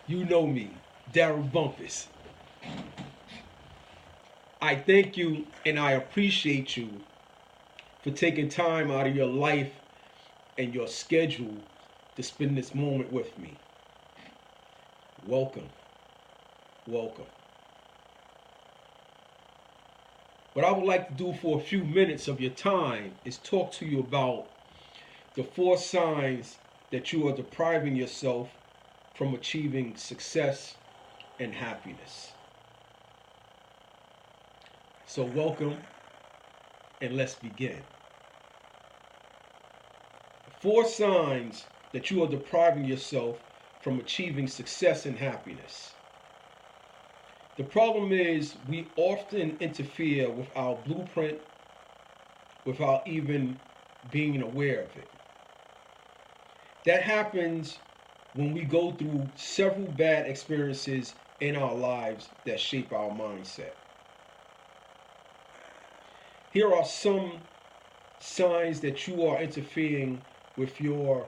You know me, Darryl Bumpass. I thank you and I appreciate you for taking time out of your life and your schedule to spend this moment with me. Welcome. Welcome. What I would like to do for a few minutes of your time is talk to you about the 4 signs that you are depriving yourself from achieving success and happiness. So, welcome and let's begin. 4 signs that you are depriving yourself from achieving success and happiness. The problem is, we often interfere with our blueprint without even being aware of it. That happens when we go through several bad experiences in our lives that shape our mindset. Here are some signs that you are interfering with your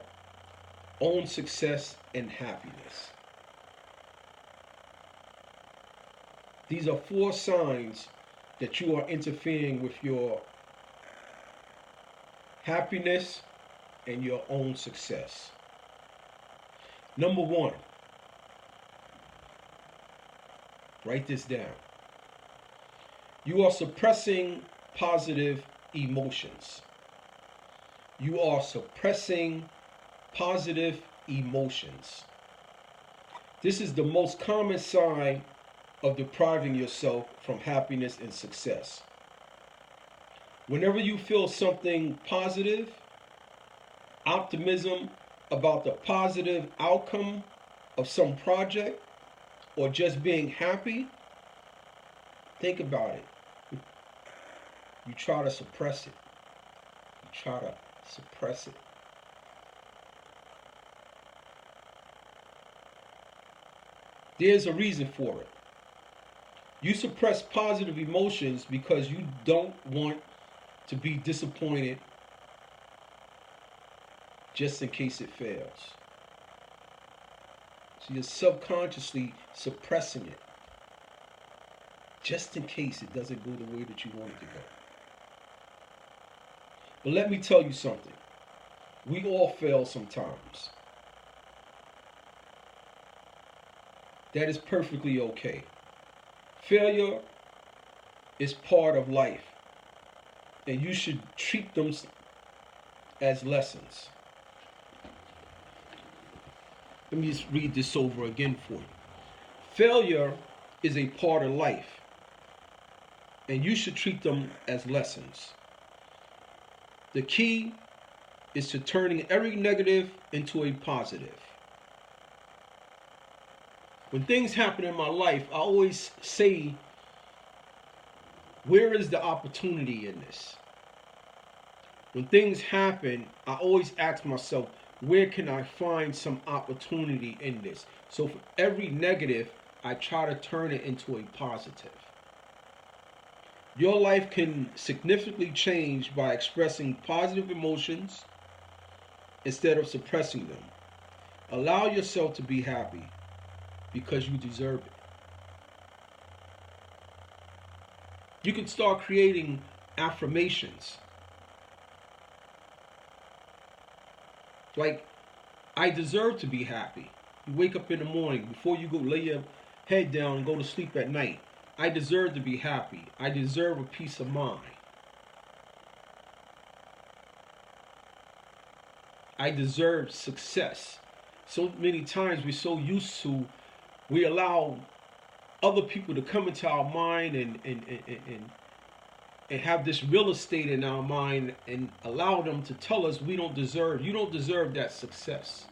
own success and happiness. These are 4 signs that you are interfering with your happiness and your own success. Number 1, write this down. You are suppressing positive emotions. You are suppressing positive emotions. This is the most common sign of depriving yourself from happiness and success. Whenever you feel something positive, optimism about the positive outcome of some project, or just being happy, think about it. You try to suppress it. You try to suppress it. There's a reason for it. You suppress positive emotions because you don't want to be disappointed just in case it fails. So you're subconsciously suppressing it just in case it doesn't go the way that you want it to go. But let me tell you something. We all fail sometimes. That is perfectly okay. Failure is part of life, and you should treat them as lessons. Let me just read this over again for you. Failure is a part of life, and you should treat them as lessons. The key is to turning every negative into a positive. When things happen in my life, I always say, where is the opportunity in this? When things happen, I always ask myself, where can I find some opportunity in this? So for every negative, I try to turn it into a positive. Your life can significantly change by expressing positive emotions instead of suppressing them. Allow yourself to be happy because you deserve it. You can start creating affirmations. Like, I deserve to be happy. You wake up in the morning, before you go lay your head down and go to sleep at night. I deserve to be happy. I deserve a peace of mind. I deserve success. So many times we're so used to, we allow other people to come into our mind and have this real estate in our mind and allow them to tell us you don't deserve that success.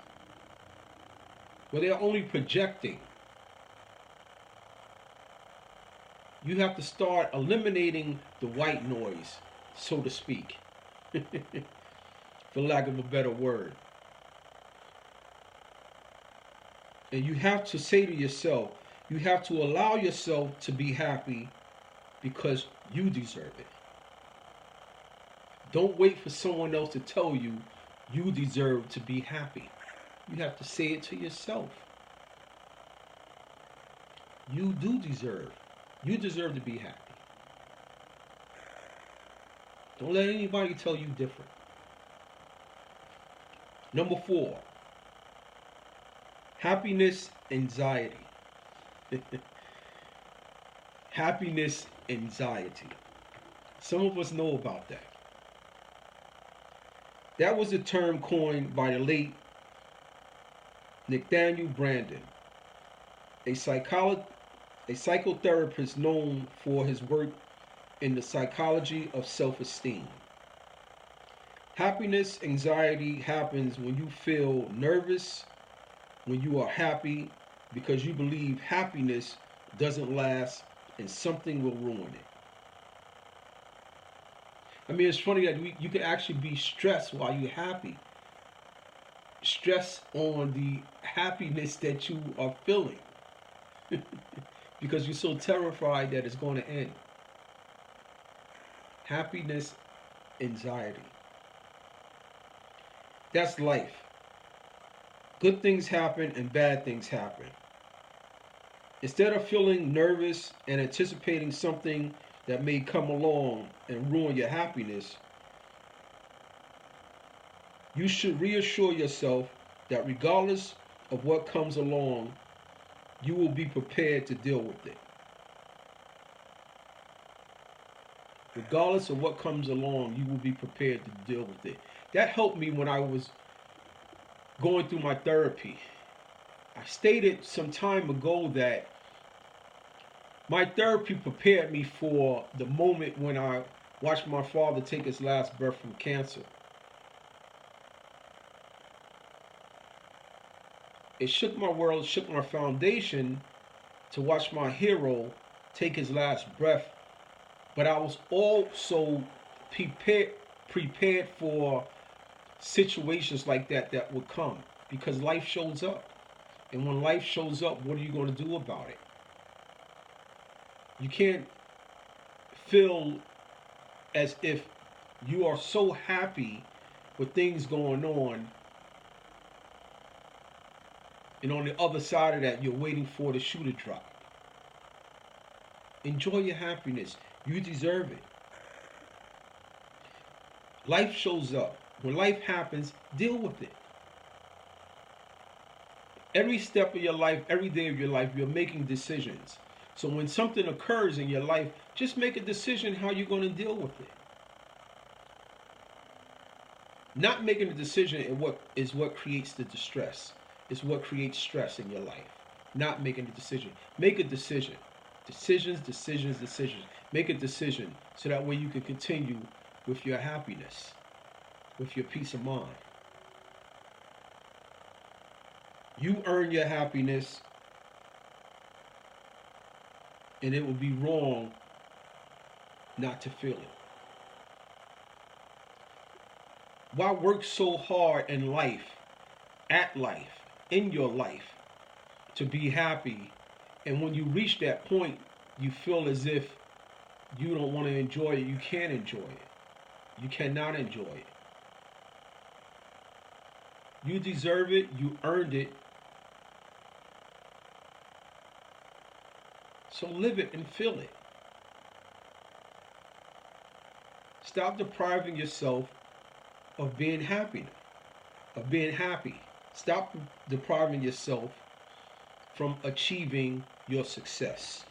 Well, they're only projecting. You have to start eliminating the white noise, so to speak, for lack of a better word. And you have to say to yourself, you have to allow yourself to be happy because you deserve it. Don't wait for someone else to tell you you deserve to be happy. You have to say it to yourself. You do deserve. You deserve to be happy. Don't let anybody tell you different. Number 4, happiness anxiety. Happiness anxiety. Some of us know about that. That was a term coined by the late Nathaniel Branden, a psychotherapist known for his work in the psychology of self-esteem. Happiness anxiety happens when you feel nervous, when you are happy, because you believe happiness doesn't last and something will ruin it. I mean, it's funny that you can actually be stressed while you're happy. Stress on the happiness that you are feeling because you're so terrified that it's going to end. Happiness anxiety. That's life. Good things happen and bad things happen. Instead of feeling nervous and anticipating something that may come along and ruin your happiness, you should reassure yourself that regardless of what comes along, you will be prepared to deal with it. Regardless of what comes along, you will be prepared to deal with it. That helped me when I was going through my therapy. I stated some time ago that my therapy prepared me for the moment when I watched my father take his last breath from cancer. It shook my world, shook my foundation to watch my hero take his last breath, but I was also prepared for situations like that would come, because life shows up. And when life shows up, what are you going to do about it? You can't feel as if you are so happy with things going on, and on the other side of that, you're waiting for the shoe to drop. Enjoy your happiness. You deserve it. Life shows up. When life happens, deal with it. Every step of your life, every day of your life, you're making decisions. So when something occurs in your life, just make a decision how you're going to deal with it. Not making a decision is what creates the distress. It's what creates stress in your life. Not making a decision. Make a decision. Decisions, decisions, decisions. Make a decision so that way you can continue with your happiness, with your peace of mind. You earn your happiness, and it would be wrong not to feel it. Why work so hard in life, at life, in your life, to be happy, and when you reach that point, you feel as if you don't want to enjoy it? You can't enjoy it. You cannot enjoy it. You deserve it. You earned it. So live it and feel it. Stop depriving yourself of being happy. Stop depriving yourself from achieving your success.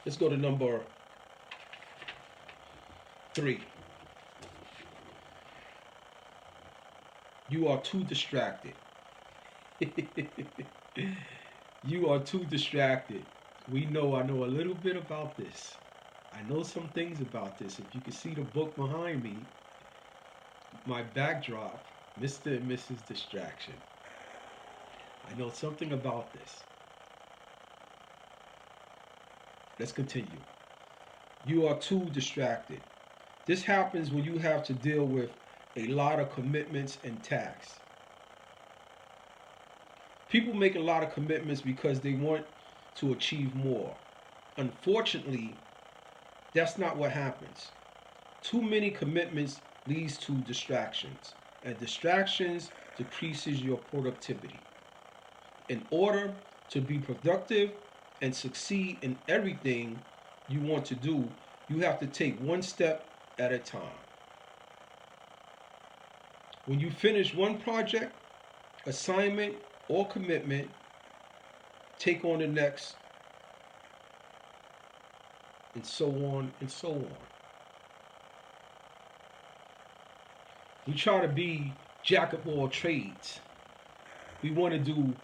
Let's go to number 3. You are too distracted. You are too distracted. I know a little bit about this. I know some things about this. If you can see the book behind me, my backdrop, Mr. and Mrs. Distraction. I know something about this. Let's continue. You are too distracted. This happens when you have to deal with a lot of commitments and tasks. People make a lot of commitments because they want to achieve more. Unfortunately, that's not what happens. Too many commitments leads to distractions, and distractions decreases your productivity. In order to be productive and succeed in everything you want to do, you have to take one step at a time. When you finish one project, assignment, or commitment, take on the next, and so on and so on. We try to be jack of all trades. We want to do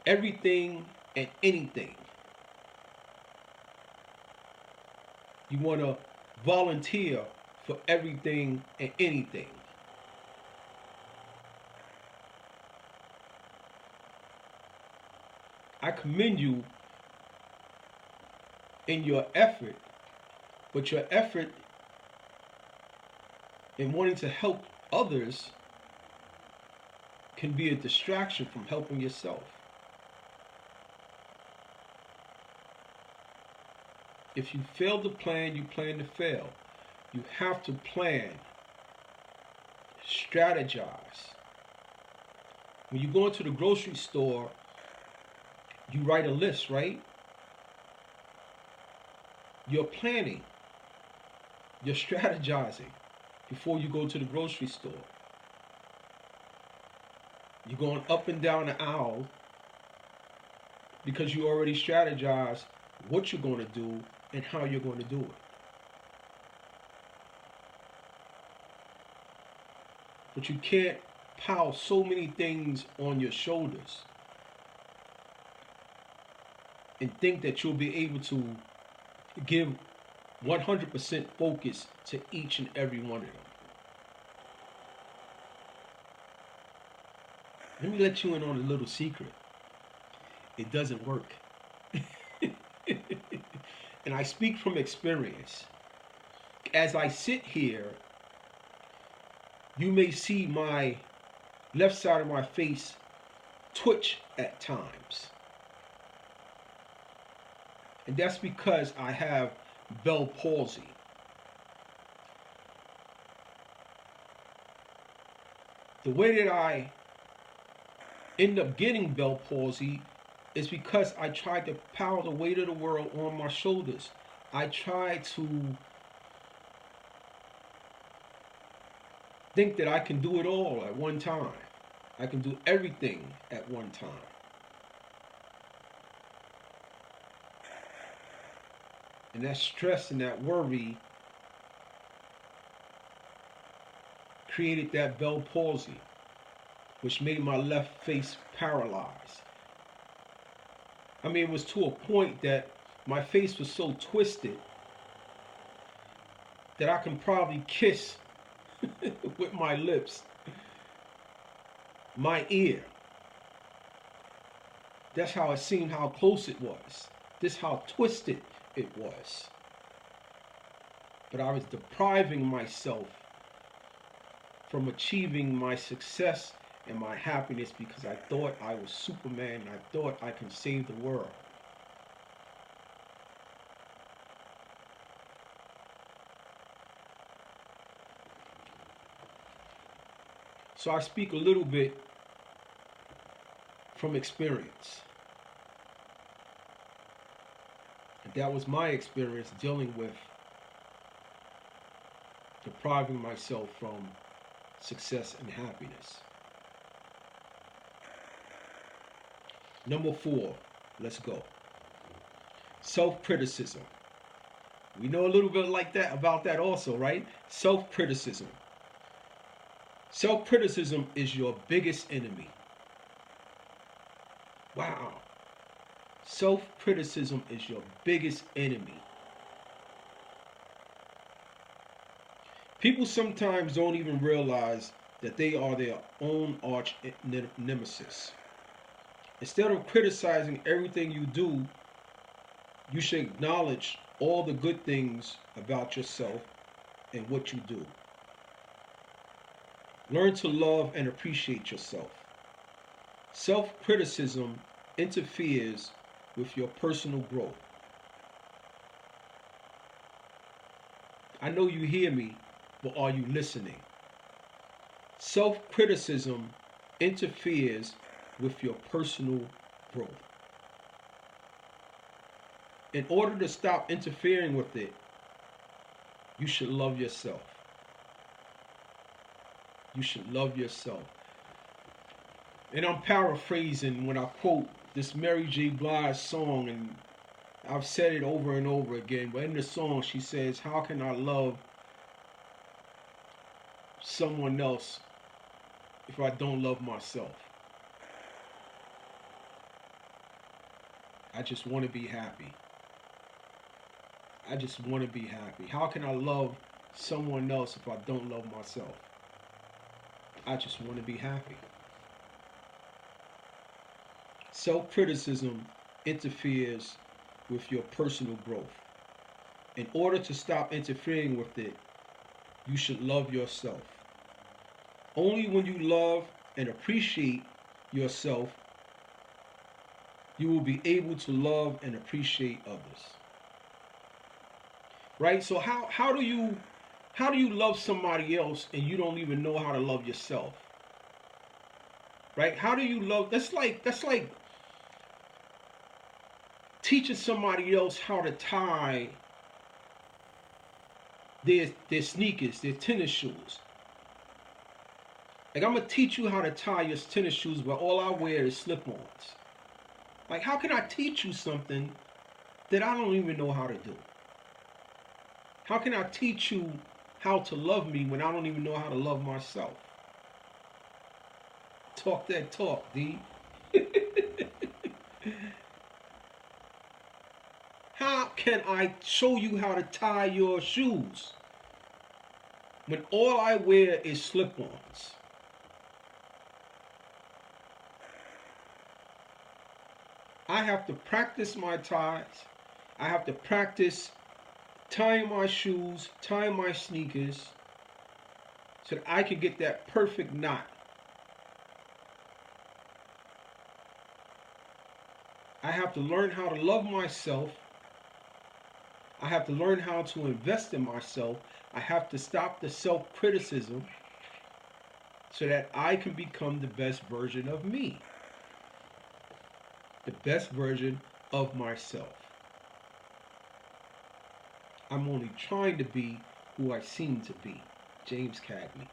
everything and anything. You want to volunteer for everything and anything. I commend you in your effort, but your effort in wanting to help others can be a distraction from helping yourself. If you fail to plan, you plan to fail. You have to plan, strategize. When you go into the grocery store, you write a list, right? You're planning, you're strategizing before you go to the grocery store. You're going up and down the aisle because you already strategized what you're going to do and how you're going to do it. But you can't pile so many things on your shoulders and think that you'll be able to give 100% focus to each and every one of them. Let me let you in on a little secret. It doesn't work. And I speak from experience. As I sit here, you may see my left side of my face twitch at times. And that's because I have Bell palsy. The way that I end up getting Bell palsy is because I tried to pile the weight of the world on my shoulders. I tried to think that I can do it all at one time. I can do everything at one time. And that stress and that worry created that Bell palsy, which made my left face paralyzed. I mean, it was to a point that my face was so twisted that I can probably kiss with my lips my ear. That's how it seemed, how close it was. This how twisted it was. But I was depriving myself from achieving my success and my happiness because I thought I was Superman and I thought I could save the world. So I speak a little bit from experience. And that was my experience dealing with depriving myself from success and happiness. Number 4, let's go. Self-criticism. We know a little bit like that about that also, right? Self-criticism. Self-criticism is your biggest enemy. Wow. Self-criticism is your biggest enemy. People sometimes don't even realize that they are their own arch nemesis. Instead of criticizing everything you do, you should acknowledge all the good things about yourself and what you do. Learn to love and appreciate yourself. Self-criticism interferes with your personal growth. I know you hear me but are you listening? Self-criticism interferes with your personal growth. In order to stop interfering with it, you should love yourself. You should love yourself. And I'm paraphrasing when I quote this Mary J. Blige song, and I've said it over and over again, but in the song she says, how can I love someone else if I don't love myself? I just want to be happy. I just want to be happy. How can I love someone else if I don't love myself? I just want to be happy. Self-criticism interferes with your personal growth. In order to stop interfering with it, you should love yourself. Only when you love and appreciate yourself, you will be able to love and appreciate others. Right? So how do you love somebody else and you don't even know how to love yourself? Right? How do you love? That's like teaching somebody else how to tie their sneakers, their tennis shoes. Like, I'm gonna teach you how to tie your tennis shoes, but all I wear is slip-ons. Like, how can I teach you something that I don't even know how to do? How can I teach you how to love me when I don't even know how to love myself? Talk that talk, D. How can I show you how to tie your shoes when all I wear is slip-ons? I have to practice my ties. I have to practice tying my shoes, tying my sneakers, so that I can get that perfect knot. I have to learn how to love myself. I have to learn how to invest in myself. I have to stop the self-criticism so that I can become the best version of me. The best version of myself. I'm only trying to be who I seem to be. James Cagney.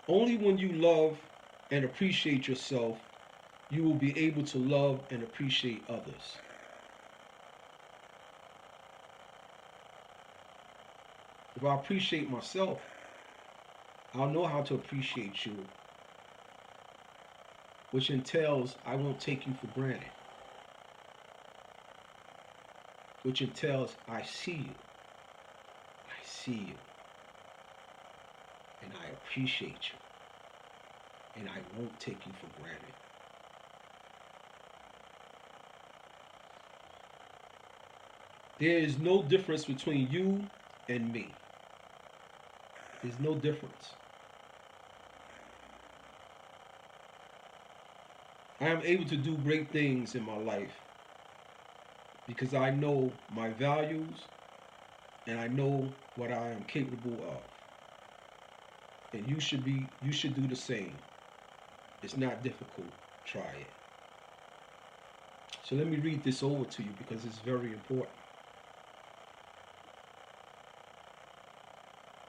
Only when you love and appreciate yourself, you will be able to love and appreciate others. If I appreciate myself, I'll know how to appreciate you, which entails I won't take you for granted, which entails I see you. I see you. And I appreciate you. And I won't take you for granted. There is no difference between you and me. There's no difference. I am able to do great things in my life because I know my values and I know what I am capable of. And you should do the same. It's not difficult. Try it. So let me read this over to you because it's very important.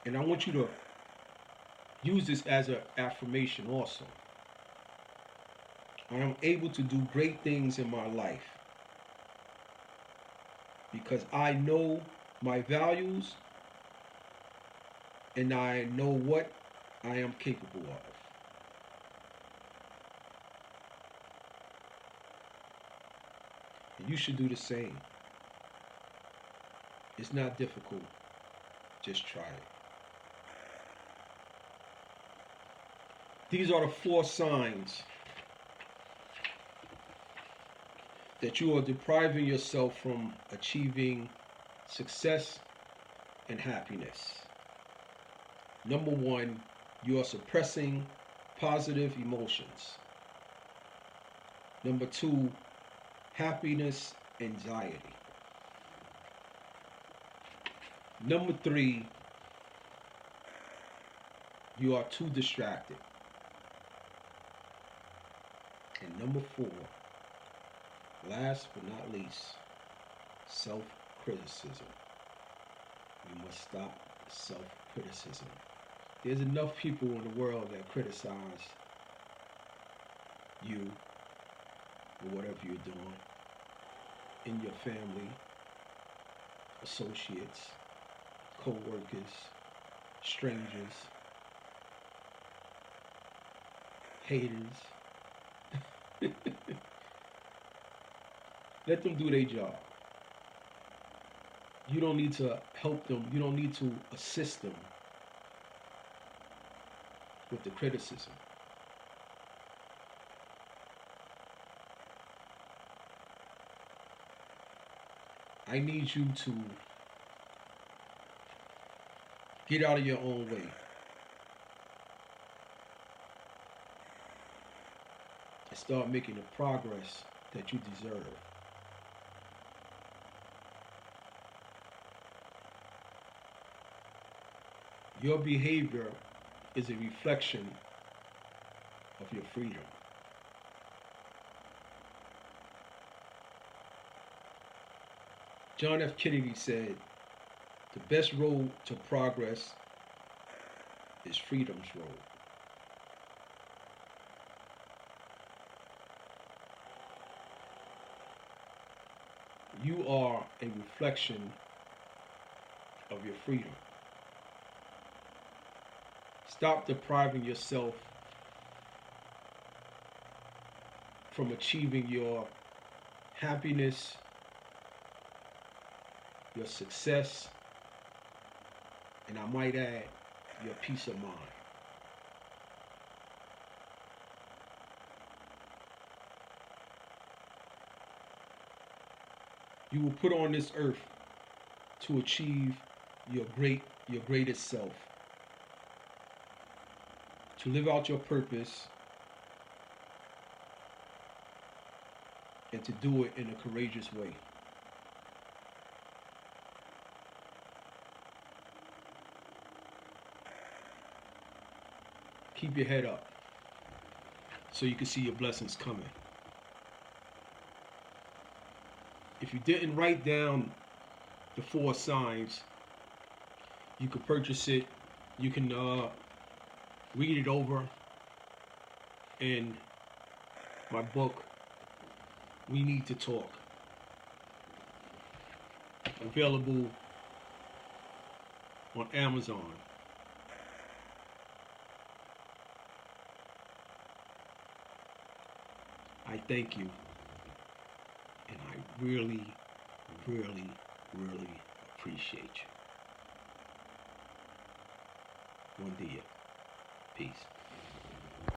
And I want you to use this as an affirmation also. I am able to do great things in my life because I know my values and I know what I am capable of. And you should do the same. It's not difficult. Just try it. These are the 4 signs that you are depriving yourself from achieving success and happiness. Number 1, you are suppressing positive emotions. Number 2, happiness anxiety. Number 3, you are too distracted. And number 4, last but not least, self-criticism. We must stop self-criticism. There's enough people in the world that criticize you or whatever you're doing in your family, associates, co-workers, strangers, haters. Let them do their job. You don't need to help them. You don't need to assist them with the criticism. I need you to get out of your own way. And start making the progress that you deserve. Your behavior is a reflection of your freedom. John F. Kennedy said, the best road to progress is freedom's road. You are a reflection of your freedom. Stop depriving yourself from achieving your happiness, your success, and I might add, your peace of mind. You were put on this earth to achieve your greatest self, to live out your purpose, and to do it in a courageous way. Keep your head up so you can see your blessings coming. If you didn't write down the 4 signs, you can purchase it. You can read it over in my book, We Need to Talk. Available on Amazon. I thank you, and I really, really, really appreciate you. Bom dia. Peace.